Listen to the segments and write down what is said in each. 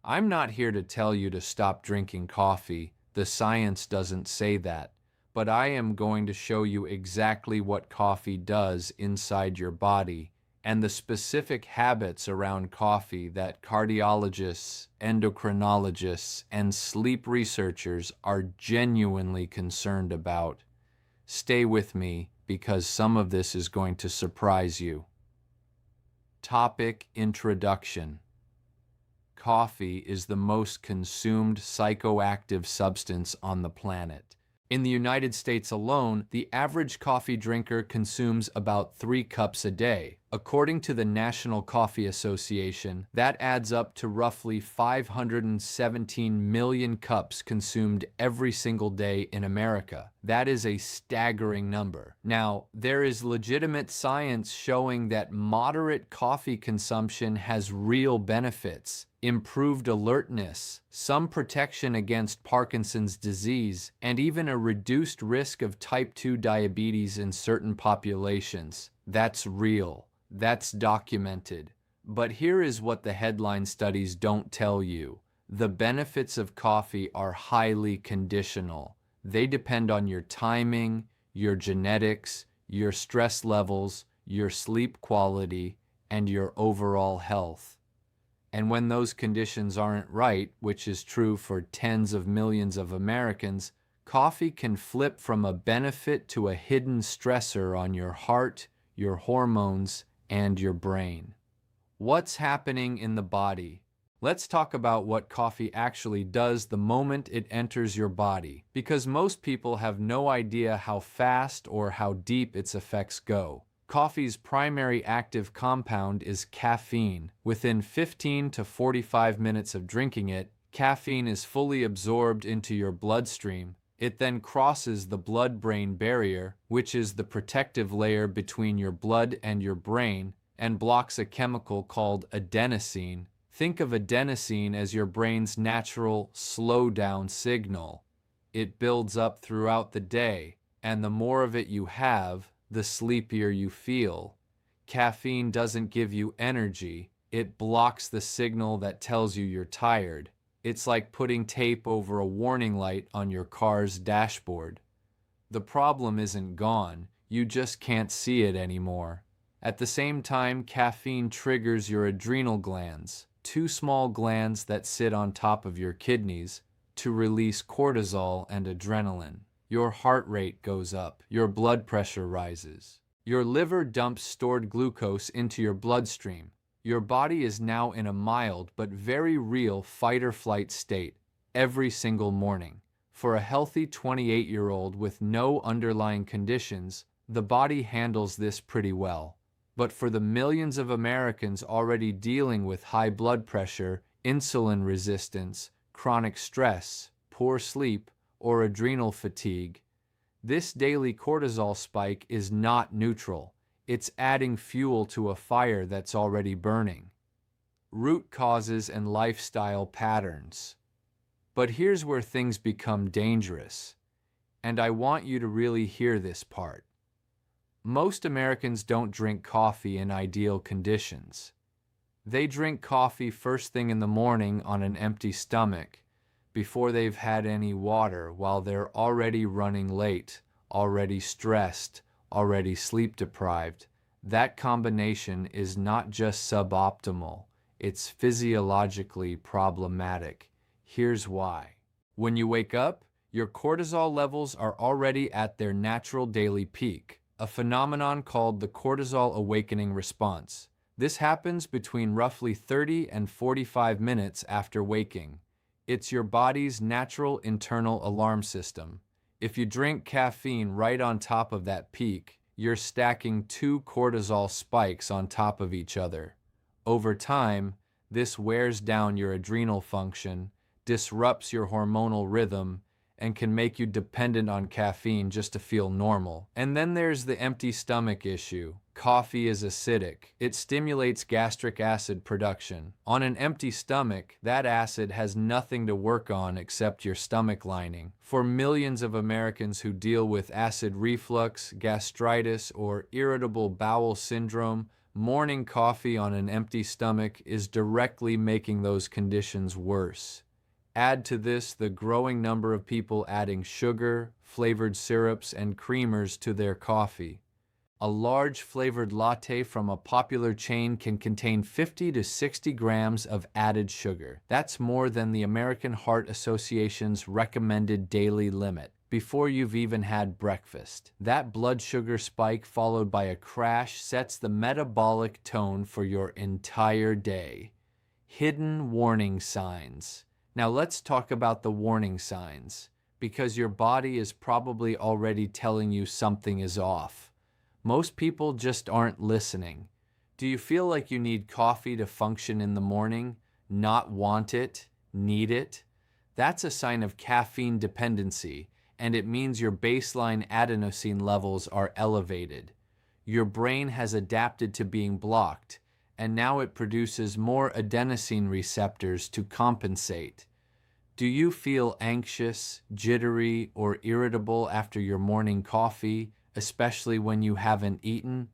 I'm not here to tell you to stop drinking coffee. The science doesn't say that. But I am going to show you exactly what coffee does inside your body and the specific habits around coffee that cardiologists, endocrinologists, and sleep researchers are genuinely concerned about. Stay with me because some of this is going to surprise you. Topic Introduction. Coffee is the most consumed psychoactive substance on the planet. In the United States alone, the average coffee drinker consumes about 3 cups a day. According to the National Coffee Association, that adds up to roughly 517 million cups consumed every single day in America. That is a staggering number. Now, there is legitimate science showing that moderate coffee consumption has real benefits. Improved alertness, some protection against Parkinson's disease, and even a reduced risk of type 2 diabetes in certain populations. That's real. That's documented. But here is what the headline studies don't tell you. The benefits of coffee are highly conditional. They depend on your timing, your genetics, your stress levels, your sleep quality, and your overall health. And when those conditions aren't right, which is true for tens of millions of Americans, coffee can flip from a benefit to a hidden stressor on your heart, your hormones, and your brain. What's happening in the body? Let's talk about what coffee actually does the moment it enters your body, because most people have no idea how fast or how deep its effects go. Coffee's primary active compound is caffeine. Within 15 to 45 minutes of drinking it, caffeine is fully absorbed into your bloodstream. It then crosses the blood-brain barrier, which is the protective layer between your blood and your brain, and blocks a chemical called adenosine. Think of adenosine as your brain's natural slow-down signal. It builds up throughout the day, and the more of it you have, the sleepier you feel. Caffeine doesn't give you energy. It blocks the signal that tells you you're tired. It's like putting tape over a warning light on your car's dashboard. The problem isn't gone. You just can't see it anymore. At the same time, caffeine triggers your adrenal glands, 2 small glands that sit on top of your kidneys, to release cortisol and adrenaline. Your heart rate goes up, your blood pressure rises. Your liver dumps stored glucose into your bloodstream. Your body is now in a mild but very real fight-or-flight state every single morning. For a healthy 28-year-old with no underlying conditions, the body handles this pretty well. But for the millions of Americans already dealing with high blood pressure, insulin resistance, chronic stress, poor sleep, or adrenal fatigue, this daily cortisol spike is not neutral. It's adding fuel to a fire that's already burning. Root causes and lifestyle patterns. But here's where things become dangerous, and I want you to really hear this part. Most Americans don't drink coffee in ideal conditions. They drink coffee first thing in the morning on an empty stomach, before they've had any water, while they're already running late, already stressed, already sleep deprived. That combination is not just suboptimal, it's physiologically problematic. Here's why. When you wake up, your cortisol levels are already at their natural daily peak, a phenomenon called the cortisol awakening response. This happens between roughly 30 and 45 minutes after waking. It's your body's natural internal alarm system. If you drink caffeine right on top of that peak, you're stacking 2 cortisol spikes on top of each other. Over time, this wears down your adrenal function, disrupts your hormonal rhythm, and can make you dependent on caffeine just to feel normal. And then there's the empty stomach issue. Coffee is acidic. It stimulates gastric acid production. On an empty stomach, that acid has nothing to work on except your stomach lining. For millions of Americans who deal with acid reflux, gastritis, or irritable bowel syndrome, Morning coffee on an empty stomach is directly making those conditions worse. Add to this the growing number of people adding sugar, flavored syrups, and creamers to their coffee. A large flavored latte from a popular chain can contain 50 to 60 grams of added sugar. That's more than the American Heart Association's recommended daily limit before you've even had breakfast. That blood sugar spike followed by a crash sets the metabolic tone for your entire day. Hidden warning signs. Now let's talk about the warning signs, because your body is probably already telling you something is off. Most people just aren't listening. Do you feel like you need coffee to function in the morning? Not want it? Need it? That's a sign of caffeine dependency, and it means your baseline adenosine levels are elevated. Your brain has adapted to being blocked, and now it produces more adenosine receptors to compensate. Do you feel anxious, jittery, or irritable after your morning coffee, especially when you haven't eaten?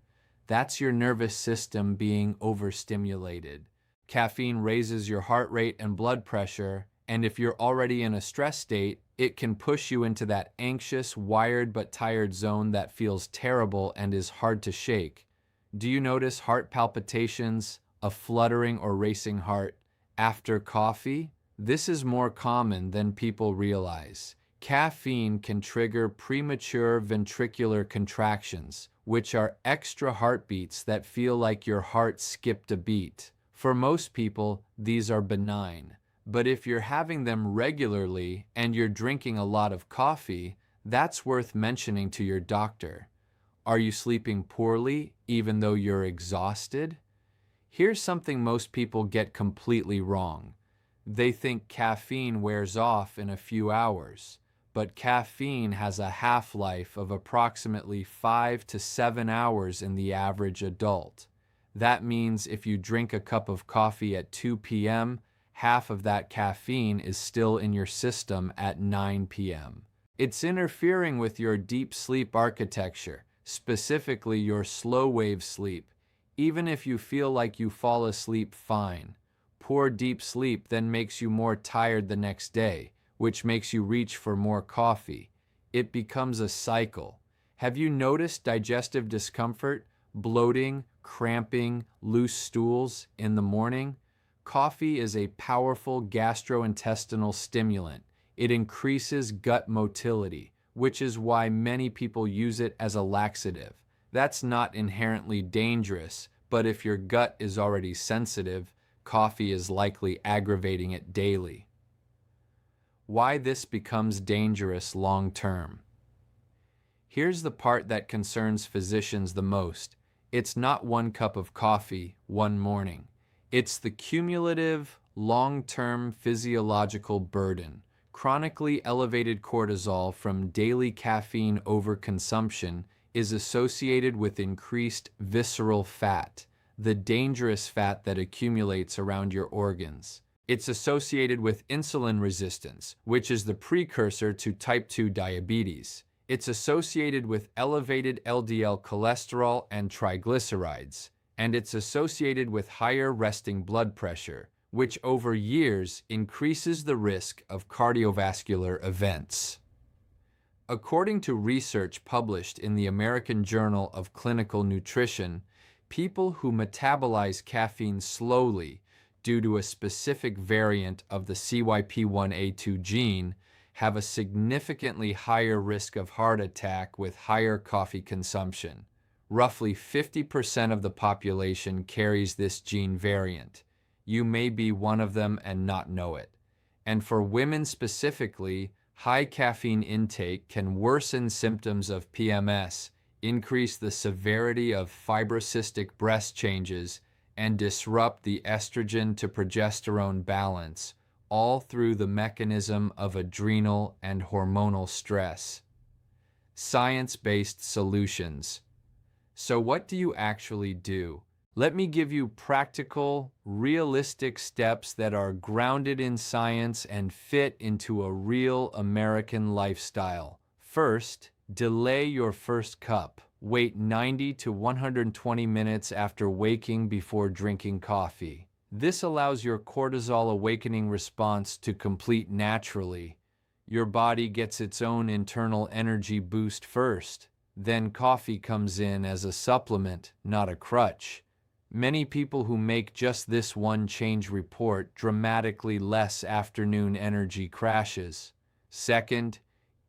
That's your nervous system being overstimulated. Caffeine raises your heart rate and blood pressure, and if you're already in a stress state, it can push you into that anxious, wired but tired zone that feels terrible and is hard to shake. Do you notice heart palpitations, a fluttering or racing heart after coffee? This is more common than people realize. Caffeine can trigger premature ventricular contractions, which are extra heartbeats that feel like your heart skipped a beat. For most people, these are benign. But if you're having them regularly and you're drinking a lot of coffee, that's worth mentioning to your doctor. Are you sleeping poorly even though you're exhausted? Here's something most people get completely wrong. They think caffeine wears off in a few hours, but caffeine has a half-life of approximately 5 to 7 hours in the average adult. That means if you drink a cup of coffee at 2 p.m., half of that caffeine is still in your system at 9 p.m. It's interfering with your deep sleep architecture, specifically your slow-wave sleep, even if you feel like you fall asleep fine. Poor deep sleep then makes you more tired the next day, which makes you reach for more coffee. It becomes a cycle. Have you noticed digestive discomfort, bloating, cramping, loose stools in the morning? Coffee is a powerful gastrointestinal stimulant. It increases gut motility, which is why many people use it as a laxative. That's not inherently dangerous, but if your gut is already sensitive, coffee is likely aggravating it daily. Why this becomes dangerous long term. Here's the part that concerns physicians the most. It's not one cup of coffee one morning. It's the cumulative, long-term physiological burden. Chronically elevated cortisol from daily caffeine overconsumption is associated with increased visceral fat, the dangerous fat that accumulates around your organs. It's associated with insulin resistance, which is the precursor to type 2 diabetes. It's associated with elevated LDL cholesterol and triglycerides, and it's associated with higher resting blood pressure, which over years increases the risk of cardiovascular events. According to research published in the American Journal of Clinical Nutrition, people who metabolize caffeine slowly due to a specific variant of the CYP1A2 gene have a significantly higher risk of heart attack with higher coffee consumption. Roughly 50% of the population carries this gene variant. You may be one of them and not know it. And for women specifically, high caffeine intake can worsen symptoms of PMS, increase the severity of fibrocystic breast changes, and disrupt the estrogen to progesterone balance, all through the mechanism of adrenal and hormonal stress. Science-based solutions. So what do you actually do? Let me give you practical, realistic steps that are grounded in science and fit into a real American lifestyle. First, delay your first cup. Wait 90 to 120 minutes after waking before drinking coffee. This allows your cortisol awakening response to complete naturally. Your body gets its own internal energy boost first. Then coffee comes in as a supplement, not a crutch. Many people who make just this one change report dramatically less afternoon energy crashes. Second,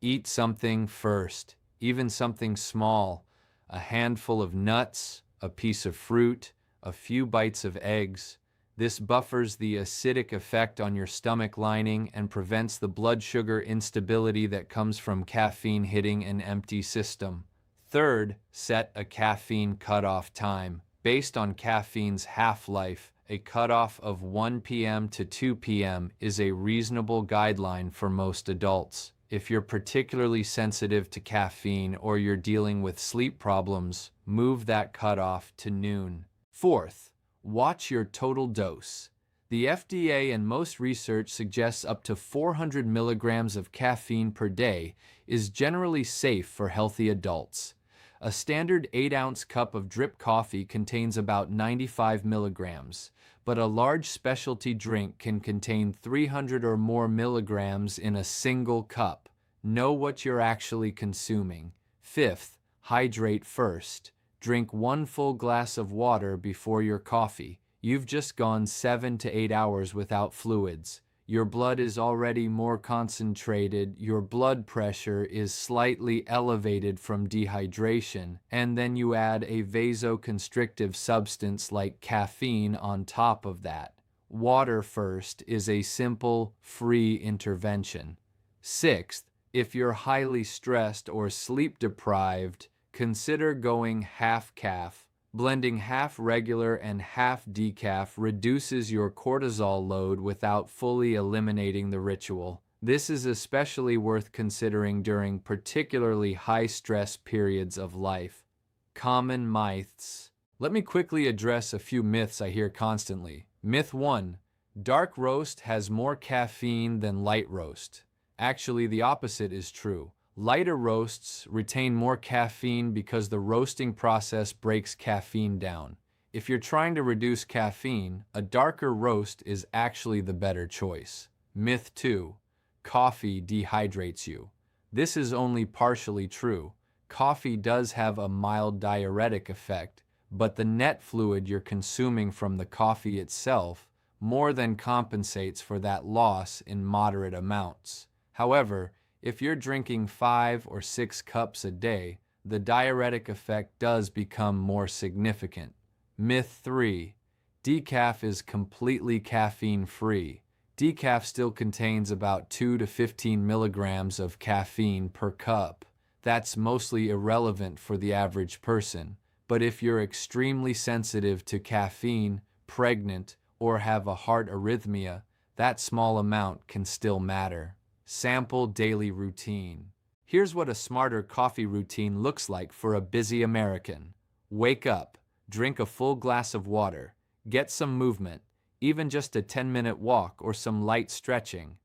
eat something first, even something small. A handful of nuts, a piece of fruit, a few bites of eggs. This buffers the acidic effect on your stomach lining and prevents the blood sugar instability that comes from caffeine hitting an empty system. Third, set a caffeine cutoff time. Based on caffeine's half-life, a cutoff of 1 p.m. to 2 p.m. is a reasonable guideline for most adults. If you're particularly sensitive to caffeine or you're dealing with sleep problems, move that cutoff to noon. Fourth, watch your total dose. The FDA and most research suggests up to 400 milligrams of caffeine per day is generally safe for healthy adults. A standard 8-ounce cup of drip coffee contains about 95 milligrams, but a large specialty drink can contain 300 or more milligrams in a single cup. Know what you're actually consuming. Fifth, hydrate first. Drink 1 full glass of water before your coffee. You've just gone 7 to 8 hours without fluids. Your blood is already more concentrated, your blood pressure is slightly elevated from dehydration, and then you add a vasoconstrictive substance like caffeine on top of that. Water first is a simple, free intervention. Sixth, if you're highly stressed or sleep deprived, consider going half-caff. Blending half regular and half decaf reduces your cortisol load without fully eliminating the ritual. This is especially worth considering during particularly high-stress periods of life. Common myths. Let me quickly address a few myths I hear constantly. Myth 1. Dark roast has more caffeine than light roast. Actually, the opposite is true. Lighter roasts retain more caffeine because the roasting process breaks caffeine down. If you're trying to reduce caffeine, a darker roast is actually the better choice. Myth 2. Coffee dehydrates you. This is only partially true. Coffee does have a mild diuretic effect, but the net fluid you're consuming from the coffee itself more than compensates for that loss in moderate amounts. However, if you're drinking 5 or 6 cups a day, the diuretic effect does become more significant. Myth 3. Decaf is completely caffeine-free. Decaf still contains about 2 to 15 milligrams of caffeine per cup. That's mostly irrelevant for the average person. But if you're extremely sensitive to caffeine, pregnant, or have a heart arrhythmia, that small amount can still matter. Sample daily routine. Here's what a smarter coffee routine looks like for a busy American. Wake up, drink a full glass of water, get some movement, even just a 10-minute walk or some light stretching.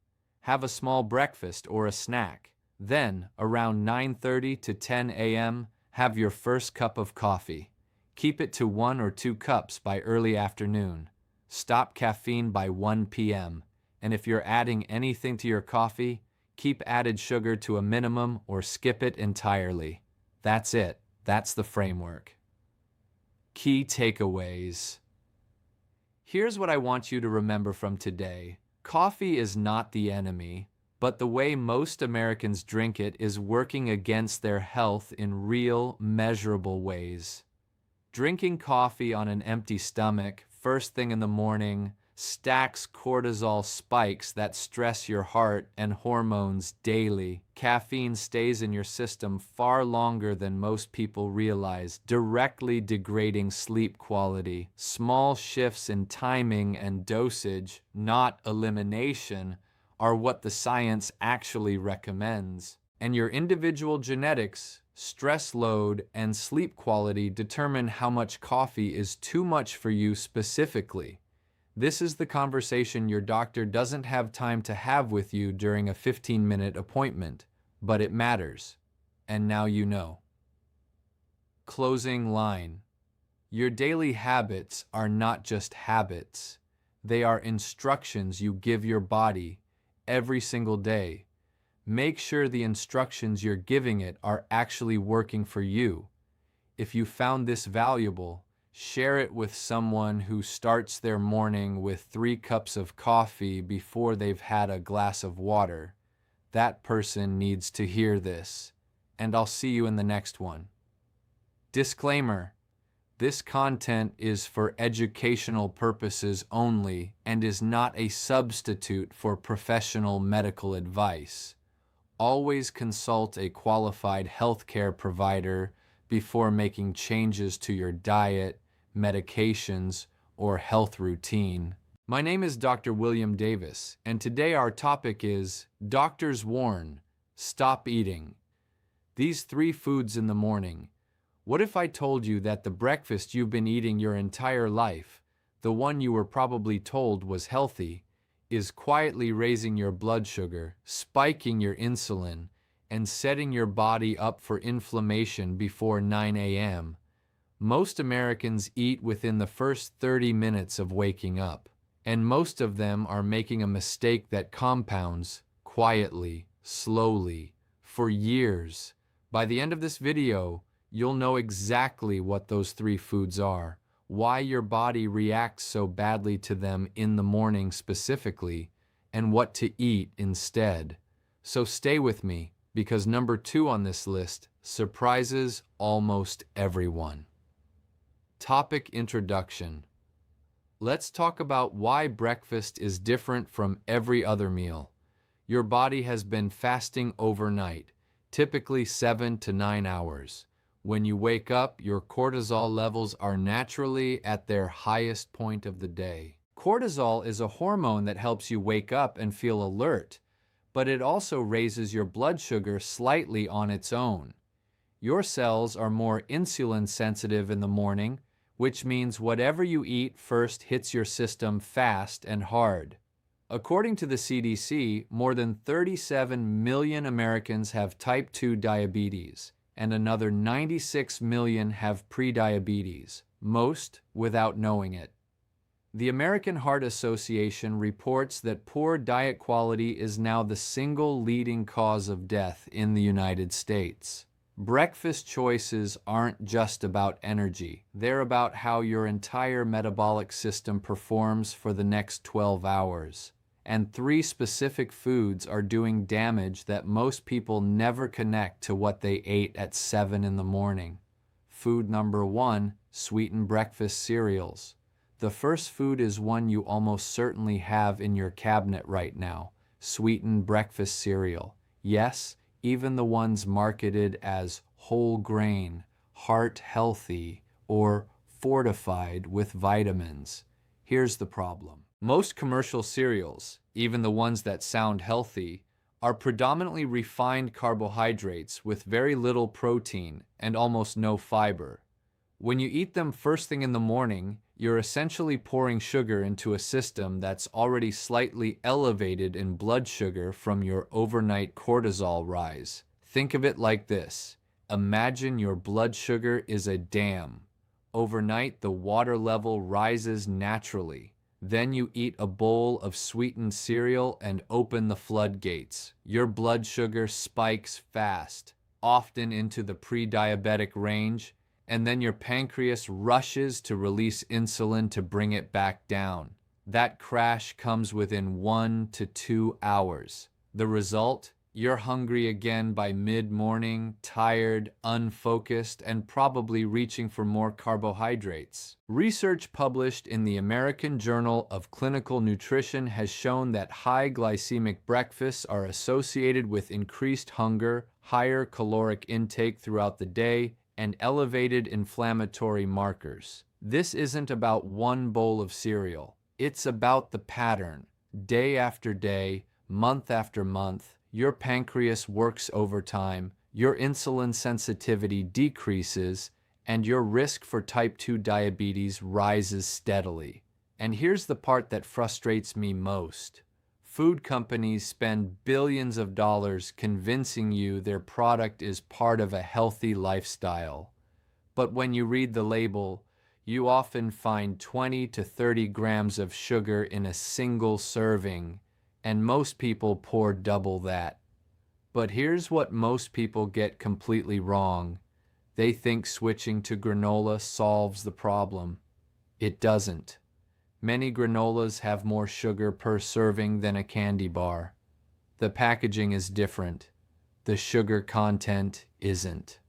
Have a small breakfast or a snack. Then, around 9:30 to 10 a.m., have your first cup of coffee. Keep it to 1 or 2 cups by early afternoon. Stop caffeine by 1 p.m. And if you're adding anything to your coffee, keep added sugar to a minimum or skip it entirely. That's it. That's the framework. Key takeaways. Here's what I want you to remember from today. Coffee is not the enemy, but the way most Americans drink it is working against their health in real, measurable ways. Drinking coffee on an empty stomach, first thing in the morning, stacks cortisol spikes that stress your heart and hormones daily. Caffeine stays in your system far longer than most people realize, directly degrading sleep quality. Small shifts in timing and dosage, not elimination, are what the science actually recommends. And your individual genetics, stress load, and sleep quality determine how much coffee is too much for you specifically. This is the conversation your doctor doesn't have time to have with you during a 15-minute appointment, but it matters. And now you know. Closing line. Your daily habits are not just habits. They are instructions you give your body every single day. Make sure the instructions you're giving it are actually working for you. If you found this valuable, share it with someone who starts their morning with 3 cups of coffee before they've had a glass of water. That person needs to hear this. And I'll see you in the next one. Disclaimer: this content is for educational purposes only and is not a substitute for professional medical advice. Always consult a qualified healthcare provider before making changes to your diet, medications, or health routine. My name is Dr. William Davis, and today our topic is Doctors Warn, Stop Eating. These 3 foods in the morning. What if I told you that the breakfast you've been eating your entire life, the one you were probably told was healthy, is quietly raising your blood sugar, spiking your insulin, and setting your body up for inflammation before 9 a.m.? Most Americans eat within the first 30 minutes of waking up, and most of them are making a mistake that compounds quietly, slowly, for years. By the end of this video, you'll know exactly what those 3 foods are, why your body reacts so badly to them in the morning specifically, and what to eat instead. So stay with me, because number 2 on this list surprises almost everyone. Topic introduction. Let's talk about why breakfast is different from every other meal. Your body has been fasting overnight, typically 7 to 9 hours. When you wake up, your cortisol levels are naturally at their highest point of the day. Cortisol is a hormone that helps you wake up and feel alert, but it also raises your blood sugar slightly on its own. Your cells are more insulin sensitive in the morning, which means whatever you eat first hits your system fast and hard. According to the CDC, more than 37 million Americans have type 2 diabetes, and another 96 million have prediabetes, most without knowing it. The American Heart Association reports that poor diet quality is now the single leading cause of death in the United States. Breakfast choices aren't just about energy. They're about how your entire metabolic system performs for the next 12 hours. And 3 specific foods are doing damage that most people never connect to what they ate at 7 in the morning. Food number 1, sweetened breakfast cereals. The first food is one you almost certainly have in your cabinet right now: sweetened breakfast cereal. Yes, even the ones marketed as whole grain, heart healthy, or fortified with vitamins. Here's the problem. Most commercial cereals, even the ones that sound healthy, are predominantly refined carbohydrates with very little protein and almost no fiber. When you eat them first thing in the morning, you're essentially pouring sugar into a system that's already slightly elevated in blood sugar from your overnight cortisol rise. Think of it like this. Imagine your blood sugar is a dam. Overnight, the water level rises naturally. Then you eat a bowl of sweetened cereal and open the floodgates. Your blood sugar spikes fast, often into the pre-diabetic range, and then your pancreas rushes to release insulin to bring it back down. That crash comes within 1 to 2 hours. The result? You're hungry again by mid-morning, tired, unfocused, and probably reaching for more carbohydrates. Research published in the American Journal of Clinical Nutrition has shown that high glycemic breakfasts are associated with increased hunger, higher caloric intake throughout the day, and elevated inflammatory markers. This isn't about one bowl of cereal. It's about the pattern. Day after day, month after month, your pancreas works overtime, your insulin sensitivity decreases, and your risk for type 2 diabetes rises steadily. And here's the part that frustrates me most. Food companies spend billions of dollars convincing you their product is part of a healthy lifestyle. But when you read the label, you often find 20 to 30 grams of sugar in a single serving, and most people pour double that. But here's what most people get completely wrong. They think switching to granola solves the problem. It doesn't. Many granolas have more sugar per serving than a candy bar. The packaging is different. The sugar content isn't.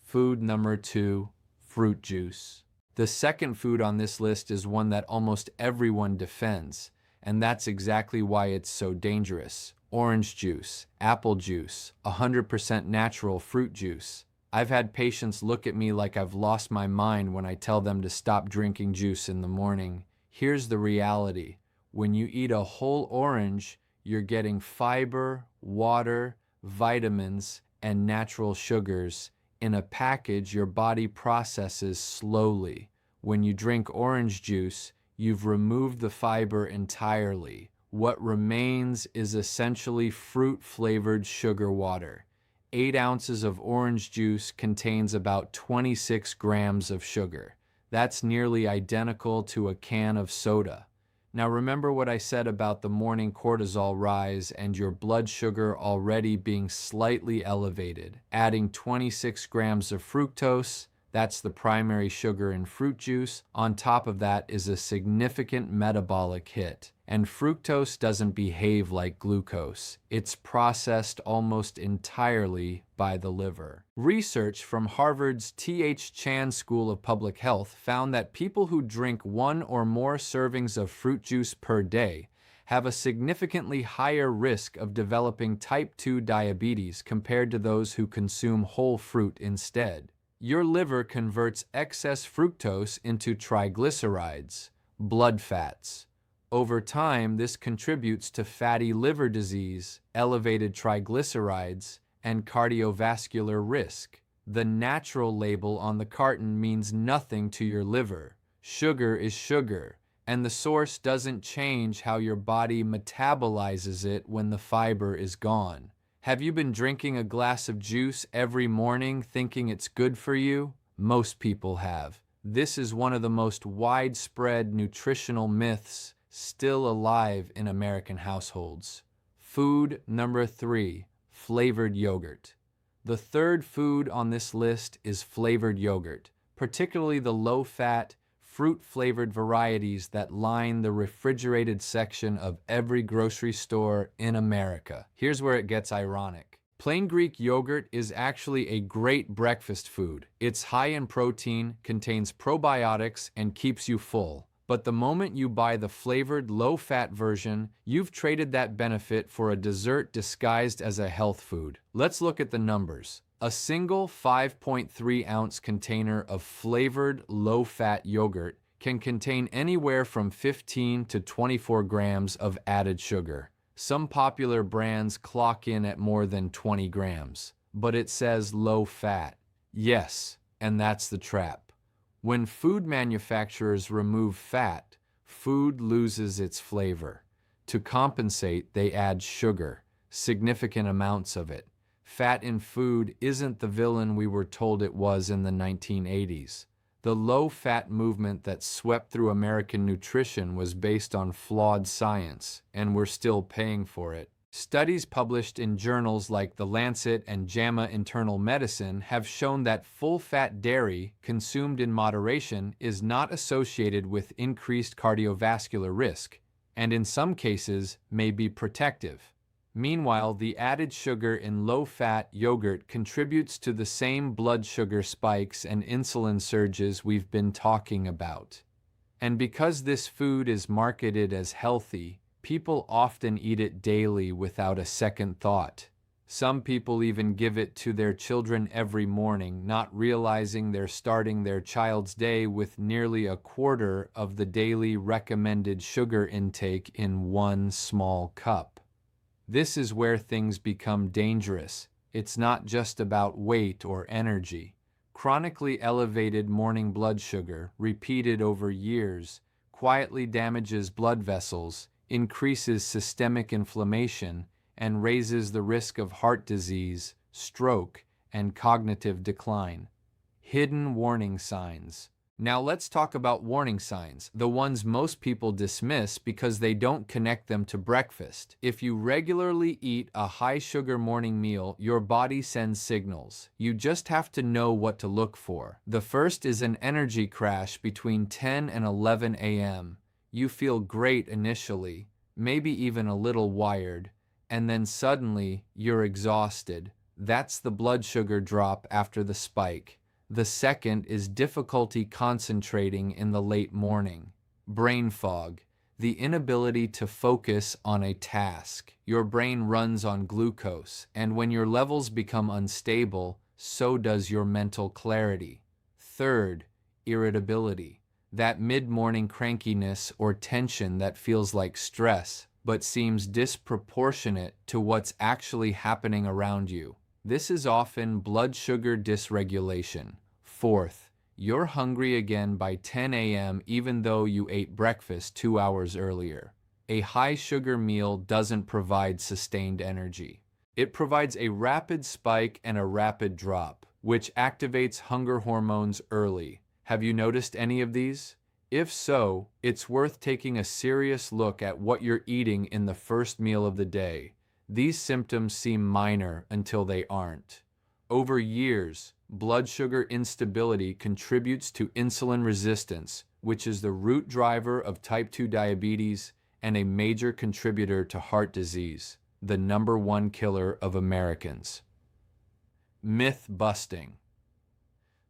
Food number 2, fruit juice. The second food on this list is one that almost everyone defends, and that's exactly why it's so dangerous. Orange juice, apple juice, 100% natural fruit juice. I've had patients look at me like I've lost my mind when I tell them to stop drinking juice in the morning. Here's the reality. When you eat a whole orange, you're getting fiber, water, vitamins, and natural sugars in a package your body processes slowly. When you drink orange juice, you've removed the fiber entirely. What remains is essentially fruit-flavored sugar water. 8 ounces of orange juice contains about 26 grams of sugar. That's nearly identical to a can of soda. Now remember what I said about the morning cortisol rise and your blood sugar already being slightly elevated. Adding 26 grams of fructose, that's the primary sugar in fruit juice, on top of that is a significant metabolic hit. And fructose doesn't behave like glucose. It's processed almost entirely by the liver. Research from Harvard's T.H. Chan School of Public Health found that people who drink 1 or more servings of fruit juice per day have a significantly higher risk of developing type 2 diabetes compared to those who consume whole fruit instead. Your liver converts excess fructose into triglycerides, blood fats. Over time, this contributes to fatty liver disease, elevated triglycerides, and cardiovascular risk. The natural label on the carton means nothing to your liver. Sugar is sugar, and the source doesn't change how your body metabolizes it when the fiber is gone. Have you been drinking a glass of juice every morning thinking it's good for you? Most people have. This is one of the most widespread nutritional myths still alive in American households. Food number 3, flavored yogurt. The third food on this list is flavored yogurt, particularly the low-fat, fruit-flavored varieties that line the refrigerated section of every grocery store in America. Here's where it gets ironic. Plain Greek yogurt is actually a great breakfast food. It's high in protein, contains probiotics, and keeps you full. But the moment you buy the flavored, low-fat version, you've traded that benefit for a dessert disguised as a health food. Let's look at the numbers. A single 5.3-ounce container of flavored, low-fat yogurt can contain anywhere from 15 to 24 grams of added sugar. Some popular brands clock in at more than 20 grams, but it says low-fat. Yes, and that's the trap. When food manufacturers remove fat, food loses its flavor. To compensate, they add sugar, significant amounts of it. Fat in food isn't the villain we were told it was in the 1980s. The low-fat movement that swept through American nutrition was based on flawed science, and we're still paying for it. Studies published in journals like The Lancet and JAMA Internal Medicine have shown that full-fat dairy, consumed in moderation, is not associated with increased cardiovascular risk, and in some cases may be protective. Meanwhile, the added sugar in low-fat yogurt contributes to the same blood sugar spikes and insulin surges we've been talking about. And because this food is marketed as healthy, people often eat it daily without a second thought. Some people even give it to their children every morning, not realizing they're starting their child's day with nearly a quarter of the daily recommended sugar intake in one small cup. This is where things become dangerous. It's not just about weight or energy. Chronically elevated morning blood sugar, repeated over years, quietly damages blood vessels, increases systemic inflammation, and raises the risk of heart disease, stroke, and cognitive decline. Hidden warning signs. Now let's talk about warning signs, the ones most people dismiss because they don't connect them to breakfast. If you regularly eat a high-sugar morning meal, your body sends signals. You just have to know what to look for. The first is an energy crash between 10 and 11 a.m. You feel great initially, maybe even a little wired, and then suddenly you're exhausted. That's the blood sugar drop after the spike. The second is difficulty concentrating in the late morning. Brain fog, the inability to focus on a task. Your brain runs on glucose, and when your levels become unstable, so does your mental clarity. Third, irritability, that mid-morning crankiness or tension that feels like stress, but seems disproportionate to what's actually happening around you. This is often blood sugar dysregulation. Fourth, you're hungry again by 10 a.m. even though you ate breakfast 2 hours earlier. A high-sugar meal doesn't provide sustained energy. It provides a rapid spike and a rapid drop, which activates hunger hormones early. Have you noticed any of these? If so, it's worth taking a serious look at what you're eating in the first meal of the day. These symptoms seem minor until they aren't. Over years, blood sugar instability contributes to insulin resistance, which is the root driver of type 2 diabetes and a major contributor to heart disease, the #1 killer of Americans. Myth busting.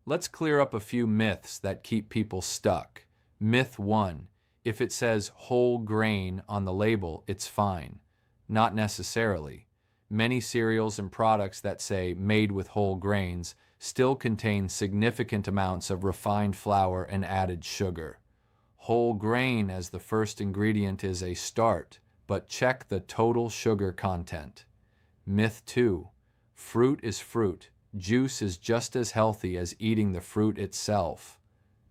Let's clear up a few myths that keep people stuck. Myth 1. If it says whole grain on the label, it's fine. Not necessarily. Many cereals and products that say made with whole grains still contain significant amounts of refined flour and added sugar. Whole grain as the first ingredient is a start, but check the total sugar content. Myth 2. Fruit is fruit. Juice is just as healthy as eating the fruit itself.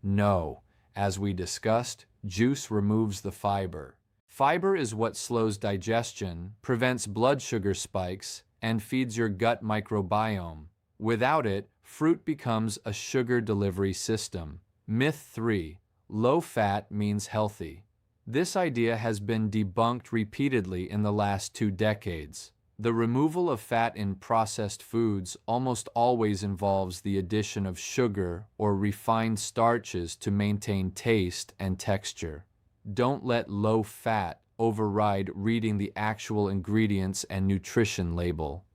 No, as we discussed, juice removes the fiber. Fiber is what slows digestion, prevents blood sugar spikes, and feeds your gut microbiome. Without it, fruit becomes a sugar delivery system. Myth 3. Low fat means healthy. This idea has been debunked repeatedly in the last 2 decades. The removal of fat in processed foods almost always involves the addition of sugar or refined starches to maintain taste and texture. Don't let low fat override reading the actual ingredients and nutrition label.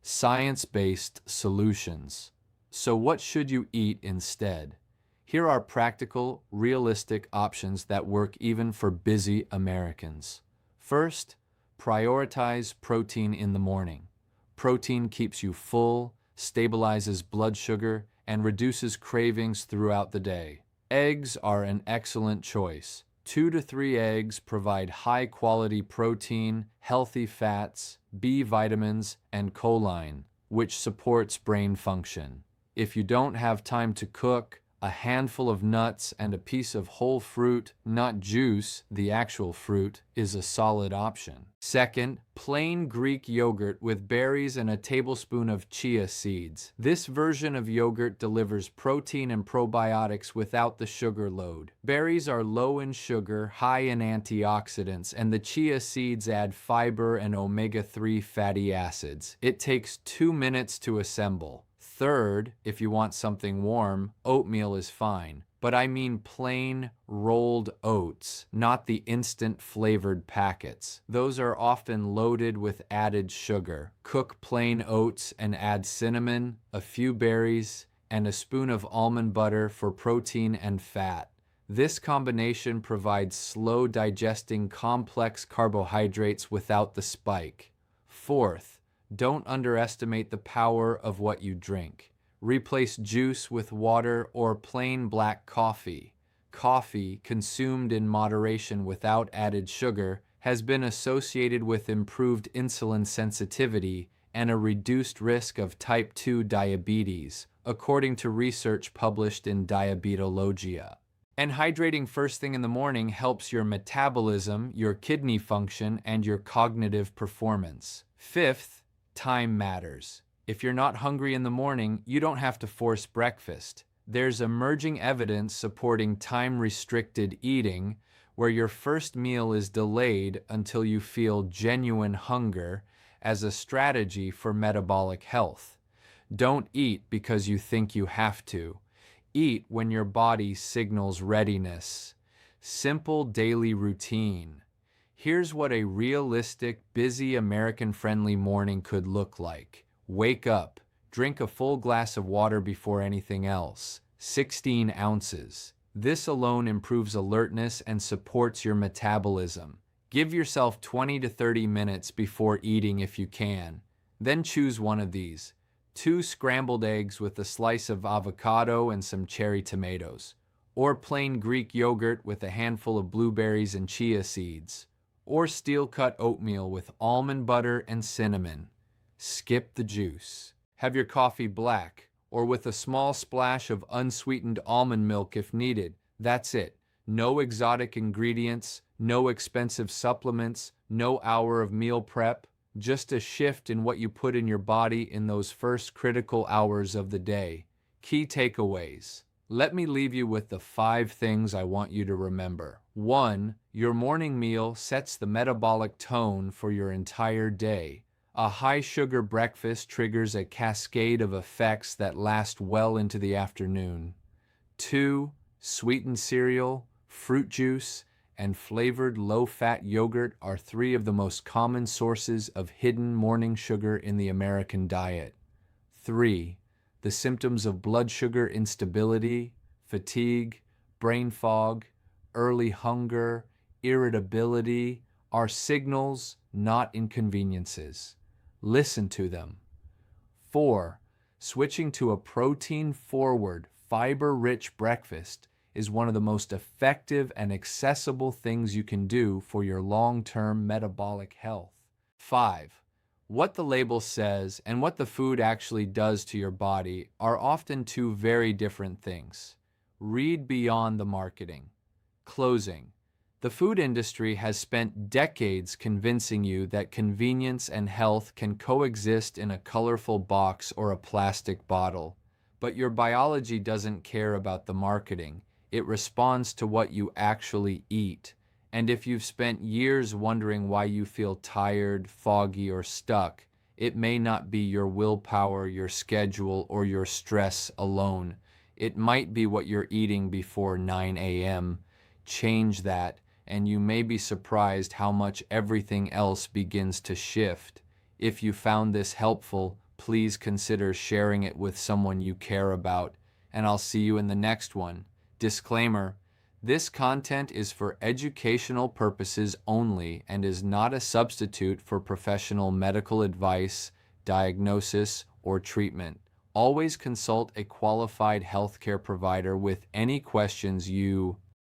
Science-based solutions. So what should you eat instead? Here are practical, realistic options that work even for busy Americans. First, prioritize protein in the morning. Protein keeps you full, stabilizes blood sugar, and reduces cravings throughout the day. Eggs are an excellent choice. 2 to 3 eggs provide high-quality protein, healthy fats, B vitamins, and choline, which supports brain function. If you don't have time to cook, a handful of nuts and a piece of whole fruit, not juice, the actual fruit, is a solid option. Second, plain Greek yogurt with berries and a tablespoon of chia seeds. This version of yogurt delivers protein and probiotics without the sugar load. Berries are low in sugar, high in antioxidants, and the chia seeds add fiber and omega-3 fatty acids. It takes 2 minutes to assemble. Third, if you want something warm, oatmeal is fine. But I mean plain rolled oats, not the instant flavored packets. Those are often loaded with added sugar. Cook plain oats and add cinnamon, a few berries, and a spoon of almond butter for protein and fat. This combination provides slow digesting complex carbohydrates without the spike. Fourth, don't underestimate the power of what you drink. Replace juice with water or plain black coffee. Coffee, consumed in moderation without added sugar, has been associated with improved insulin sensitivity and a reduced risk of type 2 diabetes, according to research published in Diabetologia. And hydrating first thing in the morning helps your metabolism, your kidney function, and your cognitive performance. Fifth, time matters. If you're not hungry in the morning, you don't have to force breakfast. There's emerging evidence supporting time-restricted eating, where your first meal is delayed until you feel genuine hunger, as a strategy for metabolic health. Don't eat because you think you have to. Eat when your body signals readiness. Simple daily routine. Here's what a realistic, busy, American-friendly morning could look like. Wake up. Drink a full glass of water before anything else. 16 ounces. This alone improves alertness and supports your metabolism. Give yourself 20 to 30 minutes before eating if you can. Then choose one of these. 2 scrambled eggs with a slice of avocado and some cherry tomatoes. Or plain Greek yogurt with a handful of blueberries and chia seeds. Or steel-cut oatmeal with almond butter and cinnamon. Skip the juice. Have your coffee black, or with a small splash of unsweetened almond milk if needed. That's it. No exotic ingredients, no expensive supplements, no hour of meal prep, just a shift in what you put in your body in those first critical hours of the day. Key takeaways. Let me leave you with the 5 things I want you to remember. 1. Your morning meal sets the metabolic tone for your entire day. A high-sugar breakfast triggers a cascade of effects that last well into the afternoon. 2. Sweetened cereal, fruit juice, and flavored low-fat yogurt are 3 of the most common sources of hidden morning sugar in the American diet. 3. The symptoms of blood sugar instability, fatigue, brain fog, early hunger, irritability are signals, not inconveniences. Listen to them. 4. Switching to a protein-forward, fiber-rich breakfast is one of the most effective and accessible things you can do for your long-term metabolic health. 5. What the label says and what the food actually does to your body are often 2 very different things. Read beyond the marketing. Closing. The food industry has spent decades convincing you that convenience and health can coexist in a colorful box or a plastic bottle. But your biology doesn't care about the marketing. It responds to what you actually eat. And if you've spent years wondering why you feel tired, foggy, or stuck, it may not be your willpower, your schedule, or your stress alone. It might be what you're eating before 9 a.m. Change that, and you may be surprised how much everything else begins to shift. If you found this helpful, please consider sharing it with someone you care about, and I'll see you in the next one. Disclaimer: this content is for educational purposes only and is not a substitute for professional medical advice, diagnosis, or treatment. Always consult a qualified healthcare provider with any questions you